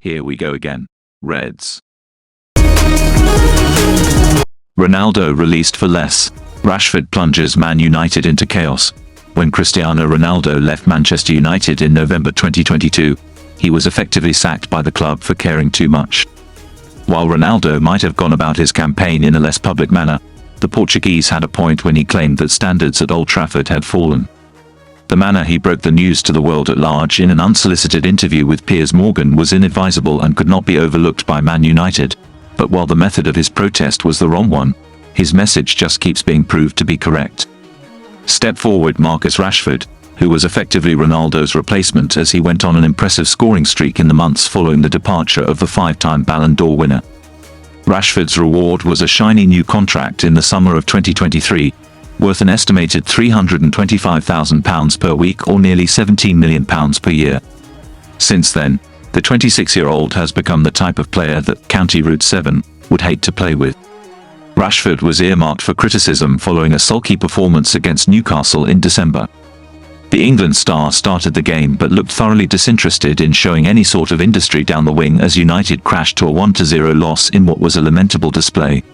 Here we go again. Reds. Ronaldo released for less. Rashford plunges Man United into chaos. When Cristiano Ronaldo left Manchester United in November 2022, he was effectively sacked by the club for caring too much. While Ronaldo might have gone about his campaign in a less public manner, the Portuguese had a point when he claimed that standards at Old Trafford had fallen. The manner he broke the news to the world at large in an unsolicited interview with Piers Morgan was inadvisable and could not be overlooked by Man United. But while the method of his protest was the wrong one, his message just keeps being proved to be correct. Step forward Marcus Rashford, who was effectively Ronaldo's replacement as he went on an impressive scoring streak in the months following the departure of the five-time Ballon d'Or winner. Rashford's reward was a shiny new contract in the summer of 2023, worth an estimated £325,000 per week or nearly £17 million per year. Since then, the 26-year-old has become the type of player that County Route 7 would hate to play with. Rashford was earmarked for criticism following a sulky performance against Newcastle in December. The England star started the game but looked thoroughly disinterested in showing any sort of industry down the wing as United crashed to a 1-0 loss in what was a lamentable display.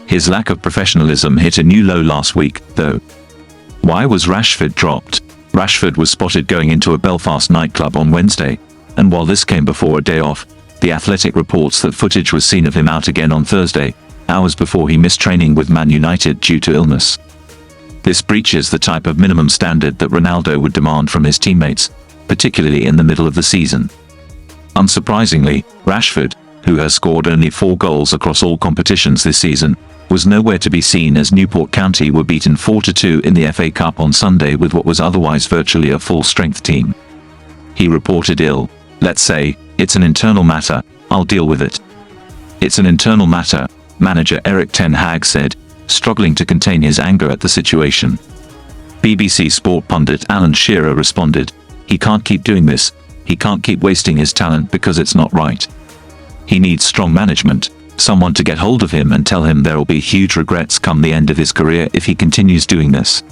His lack of professionalism hit a new low last week, though. Why was Rashford dropped? Rashford was spotted going into a Belfast nightclub on Wednesday, and while this came before a day off, The Athletic reports that footage was seen of him out again on Thursday, hours before he missed training with Man United due to illness. This breaches the type of minimum standard that Ronaldo would demand from his teammates, particularly in the middle of the season. Unsurprisingly, Rashford, who has scored only 4 goals across all competitions this season, was nowhere to be seen as Newport County were beaten 4-2 in the FA Cup on Sunday with what was otherwise virtually a full-strength team. He reported ill. "Let's say, it's an internal matter, I'll deal with it." "It's an internal matter," manager Erik ten Hag said, struggling to contain his anger at the situation. BBC Sport pundit Alan Shearer responded, "He can't keep doing this, he can't keep wasting his talent because it's not right. He needs strong management, someone to get hold of him and tell him there will be huge regrets come the end of his career if he continues doing this.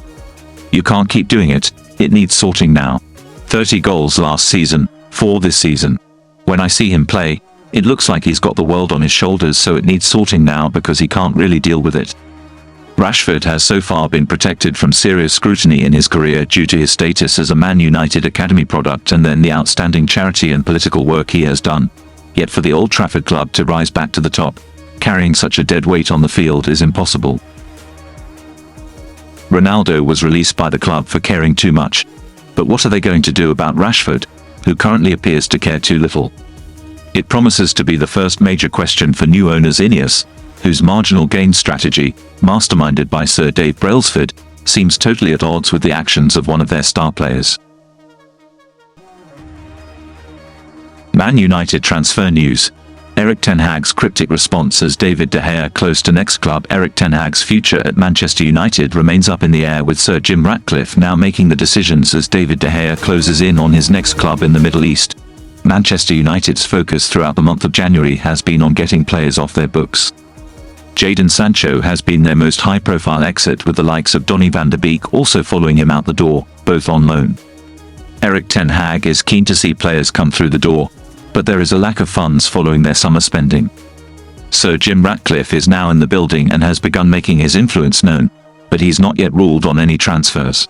You can't keep doing it, it needs sorting now. 30 goals last season, 4 this season. When I see him play, it looks like he's got the world on his shoulders, so it needs sorting now because he can't really deal with it." Rashford has so far been protected from serious scrutiny in his career due to his status as a Man United Academy product and then the outstanding charity and political work he has done. Yet for the Old Trafford club to rise back to the top, carrying such a dead weight on the field is impossible. Ronaldo was released by the club for caring too much. But what are they going to do about Rashford, who currently appears to care too little? It promises to be the first major question for new owners Ineos, whose marginal gain strategy, masterminded by Sir Dave Brailsford, seems totally at odds with the actions of one of their star players. Man United transfer news. Erik ten Hag's cryptic response as David Degea close to next club. Erik ten Hag's future at Manchester United remains up in the air, with Sir Jim Ratcliffe now making the decisions as David Degea closes in on his next club in the Middle East. Manchester United's focus throughout the month of January has been on getting players off their books. Jadon Sancho has been their most high-profile exit, with the likes of Donny van de Beek also following him out the door, both on loan. Erik ten Hag is keen to see players come through the door, but there is a lack of funds following their summer spending. Sir Jim Ratcliffe is now in the building and has begun making his influence known, but he's not yet ruled on any transfers.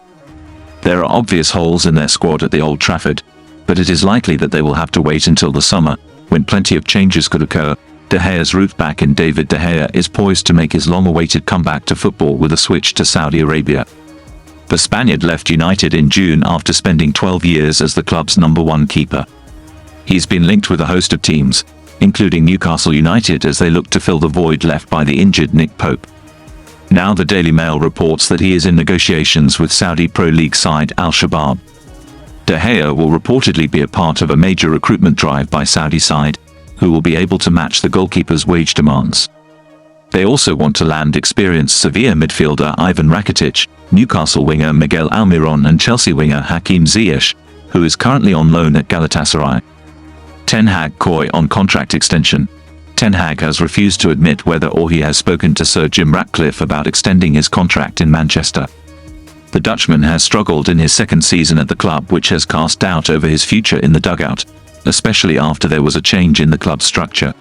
There are obvious holes in their squad at the Old Trafford, but it is likely that they will have to wait until the summer, when plenty of changes could occur. De Gea's route back in. David De Gea is poised to make his long-awaited comeback to football with a switch to Saudi Arabia. The Spaniard left United in June after spending 12 years as the club's #1 keeper. He's been linked with a host of teams, including Newcastle United, as they look to fill the void left by the injured Nick Pope. Now the Daily Mail reports that he is in negotiations with Saudi Pro League side Al Shabab. De Gea will reportedly be a part of a major recruitment drive by Saudi side, who will be able to match the goalkeeper's wage demands. They also want to land experienced Sevilla midfielder Ivan Rakitic, Newcastle winger Miguel Almiron and Chelsea winger Hakim Ziyech, who is currently on loan at Galatasaray. Ten Hag coy on contract extension. Ten Hag has refused to admit whether or he has spoken to Sir Jim Ratcliffe about extending his contract in Manchester. The Dutchman has struggled in his second season at the club, which has cast doubt over his future in the dugout. especially after there was a change in the club's structure.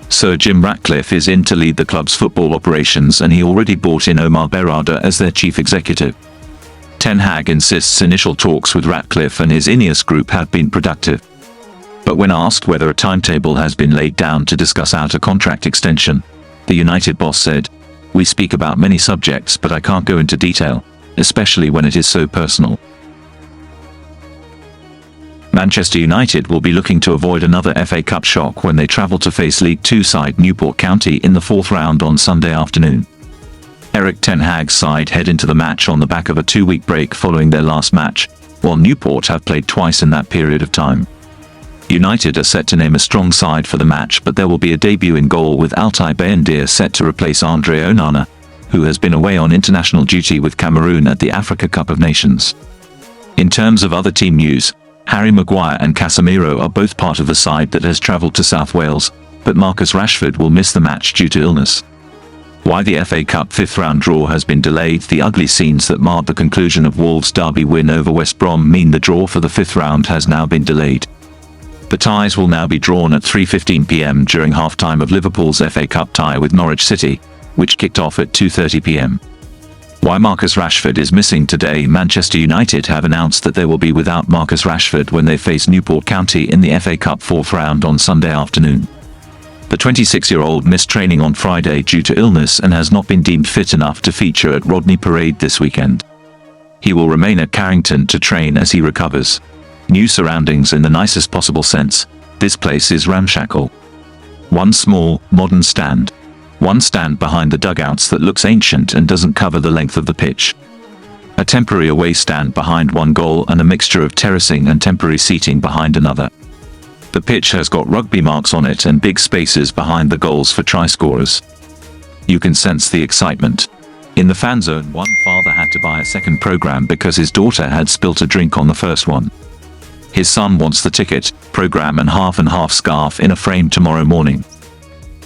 Sir Jim Ratcliffe is in to lead the club's football operations, and he already brought in Omar Berrada as their chief executive. Ten Hag insists initial talks with Ratcliffe and his Ineos group have been productive. But when asked whether a timetable has been laid down to discuss out a contract extension, the United boss said, "We speak about many subjects, but I can't go into detail, especially when it is so personal." Manchester United will be looking to avoid another FA Cup shock when they travel to face League Two side Newport County in the fourth round on Sunday afternoon. Erik ten Hag's side head into the match on the back of a 2-week break following their last match, while Newport have played twice in that period of time. United are set to name a strong side for the match, but there will be a debut in goal with Altay Bayindir set to replace Andre Onana, who has been away on international duty with Cameroon at the Africa Cup of Nations. In terms of other team news, Harry Maguire and Casemiro are both part of the side that has travelled to South Wales, but Marcus Rashford will miss the match due to illness. Why the FA Cup fifth-round draw has been delayed. The ugly scenes that marred the conclusion of Wolves' derby win over West Brom mean the draw for the fifth round has now been delayed. The ties will now be drawn at 3:15 p.m. during half-time of Liverpool's FA Cup tie with Norwich City, which kicked off at 2:30 p.m. Why Marcus Rashford is missing today. Manchester United have announced that they will be without Marcus Rashford when they face Newport County in the FA Cup fourth round on Sunday afternoon. The 26-year-old missed training on Friday due to illness and has not been deemed fit enough to feature at Rodney Parade this weekend. He will remain at Carrington to train as he recovers. New surroundings in the nicest possible sense. This place is ramshackle. One small, modern stand. One stand behind the dugouts that looks ancient and doesn't cover the length of the pitch. A temporary away stand behind one goal and a mixture of terracing and temporary seating behind another. The pitch has got rugby marks on it and big spaces behind the goals for try scorers. You can sense the excitement. In the fan zone, one father had to buy a second program because his daughter had spilt a drink on the first one. His son wants the ticket, program and half scarf in a frame tomorrow morning.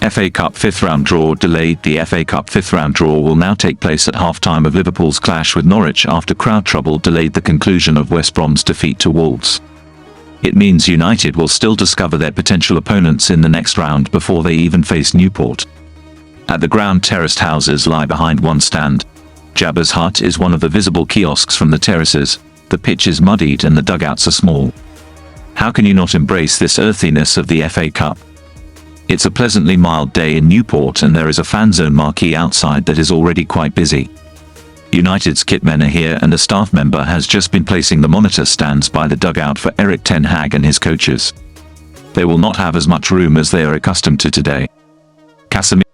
FA Cup fifth round draw delayed. The FA Cup fifth round draw will now take place at half-time of Liverpool's clash with Norwich after crowd trouble delayed the conclusion of West Brom's defeat to Wolves. It means United will still discover their potential opponents in the next round before they even face Newport. At the ground, terraced houses lie behind one stand. Jabba's hut is one of the visible kiosks from the terraces. The pitch is muddied and the dugouts are small. How can you not embrace this earthiness of the FA Cup? It's a pleasantly mild day in Newport and there is a fan zone marquee outside that is already quite busy. United's kitmen are here and a staff member has just been placing the monitor stands by the dugout for Erik ten Hag and his coaches. They will not have as much room as they are accustomed to today. Casemiro